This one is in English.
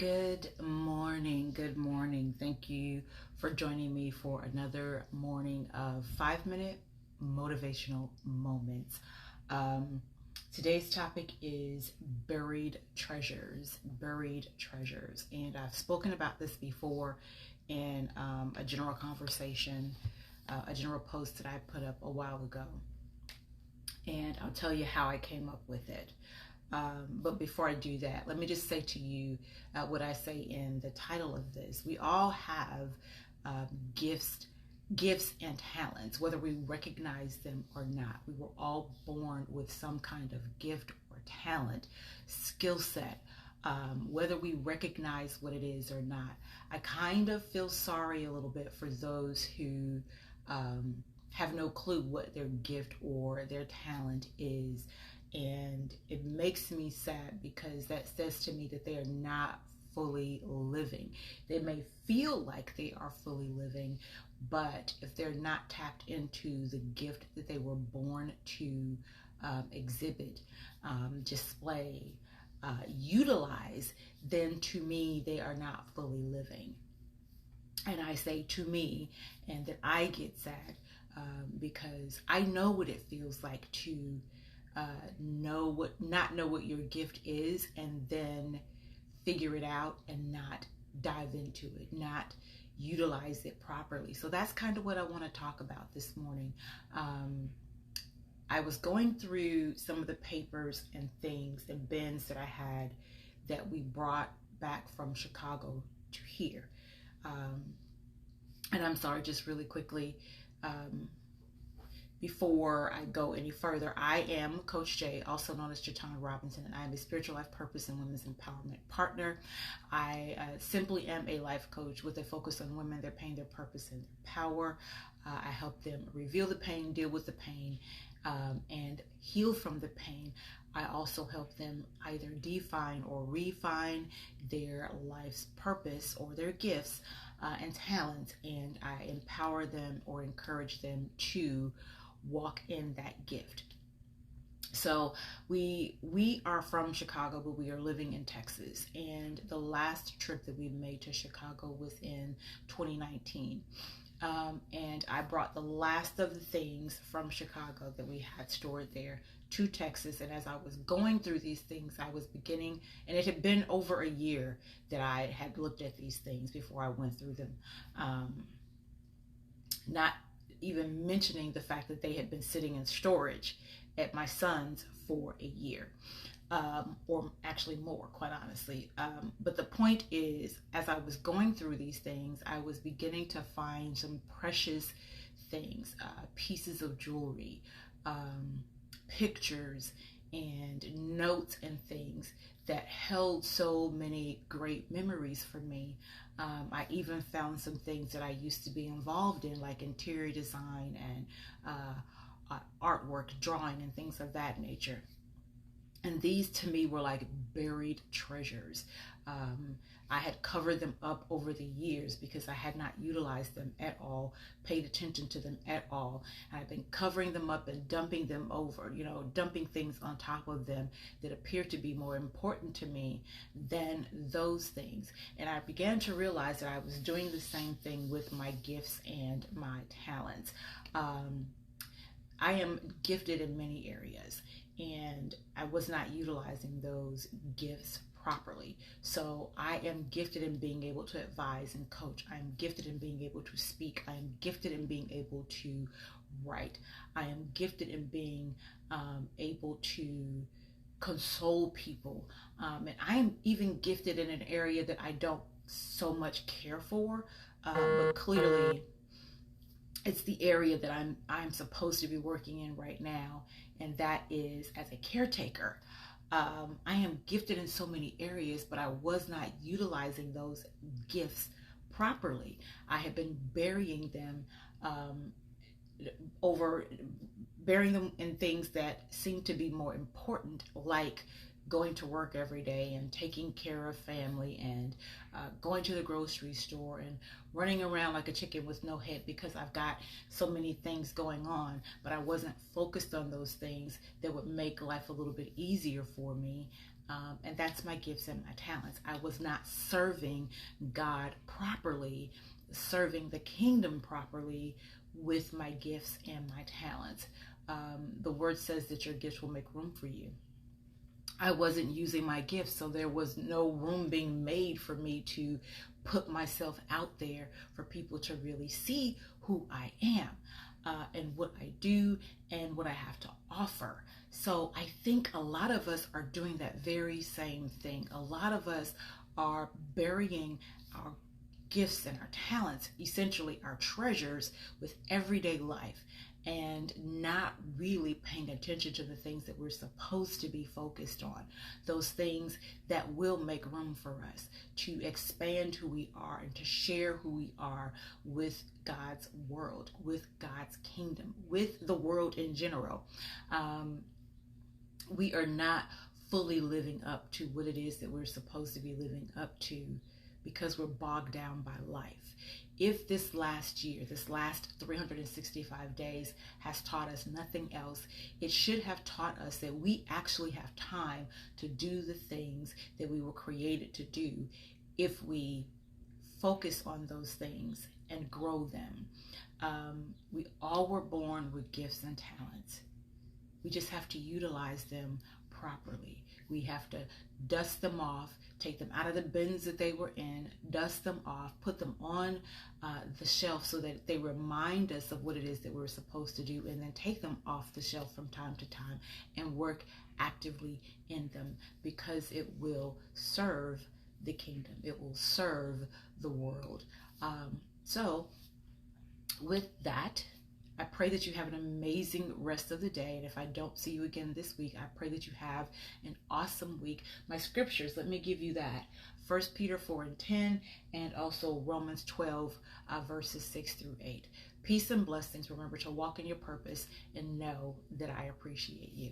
Good morning. Good morning. Thank you for joining me for another morning of 5-minute motivational moments. Um, Today's topic is buried treasures. Buried treasures. And I've spoken about this before in a general conversation, a general post that I put up a while ago. And I'll tell you how I came up with it. But before I do that, let me just say to you what I say in the title of this. We all have um, gifts, gifts and talents, whether we recognize them or not. We were all born with some kind of gift or talent, skill set, whether we recognize what it is or not. I kind of feel sorry a little bit for those who have no clue what their gift or their talent is. And it makes me sad because that says to me that they are not fully living. They may feel like they are fully living, but if they're not tapped into the gift that they were born to exhibit, display, utilize, then to me, they are not fully living. And I say to me, and that I get sad because I know what it feels like to not know what your gift is, and then figure it out and not dive into it, not utilize it properly. So that's kind of what I want to talk about this morning. I was going through some of the papers and things and bins that I had that we brought back from Chicago to here. And I'm sorry, just really quickly, before I go any further, I am Coach Jay, also known as Jatana Robinson, and I am a spiritual life purpose and women's empowerment partner. I simply am a life coach with a focus on women, their pain, their purpose, and their power. I help them reveal the pain, deal with the pain, and heal from the pain. I also help them either define or refine their life's purpose or their gifts and talents, and I empower them or encourage them to walk in that gift. So we are from Chicago, but we are living in Texas. And the last trip that we made to Chicago was in 2019. And I brought the last of the things from Chicago that we had stored there to Texas. And as I was going through these things, I was beginning, and it had been over a year that I had looked at these things before I went through them. Not even mentioning the fact that they had been sitting in storage at my son's for a year, or actually more, quite honestly. But the point is, as I was going through these things, I was beginning to find some precious things, pieces of jewelry, pictures and notes and things that held so many great memories for me. I even found some things that I used to be involved in, like interior design and artwork, drawing, and things of that nature. And these to me were like buried treasures. I had covered them up over the years because I had not utilized them at all, paid attention to them at all. I've been covering them up and dumping them over, dumping things on top of them that appeared to be more important to me than those things. And I began to realize that I was doing the same thing with my gifts and my talents. I am gifted in many areas, and I was not utilizing those gifts properly. So I am gifted in being able to advise and coach. I am gifted in being able to speak. I am gifted in being able to write. I am gifted in being able to console people. And I am even gifted in an area that I don't so much care for, but clearly it's the area that I'm supposed to be working in right now, and that is as a caretaker. I am gifted in so many areas, but I was not utilizing those gifts properly. I had been burying them burying them in things that seem to be more important, like going to work every day and taking care of family and going to the grocery store and running around like a chicken with no head because I've got so many things going on, but I wasn't focused on those things that would make life a little bit easier for me. And that's my gifts and my talents. I was not serving God properly, serving the kingdom properly with my gifts and my talents. The word says that your gifts will make room for you. I wasn't using my gifts, so there was no room being made for me to put myself out there for people to really see who I am, and what I do and what I have to offer. So I think a lot of us are doing that very same thing. A lot of us are burying our gifts and our talents, essentially our treasures, with everyday life and not really paying attention to the things that we're supposed to be focused on, those things that will make room for us to expand who we are and to share who we are with God's world, with God's kingdom, with the world in general. We are not fully living up to what it is that we're supposed to be living up to because we're bogged down by life. If this last year, this last 365 days has taught us nothing else, it should have taught us that we actually have time to do the things that we were created to do if we focus on those things and grow them. We all were born with gifts and talents. We just have to utilize them properly. We have to dust them off, take them out of the bins that they were in, dust them off, put them on the shelf so that they remind us of what it is that we're supposed to do, and then take them off the shelf from time to time and work actively in them, because it will serve the kingdom. It will serve the world. So with that, I pray that you have an amazing rest of the day. And if I don't see you again this week, I pray that you have an awesome week. My scriptures, let me give you that. 1 Peter 4:10 and also Romans 12, verses 6 through 8. Peace and blessings. Remember to walk in your purpose and know that I appreciate you.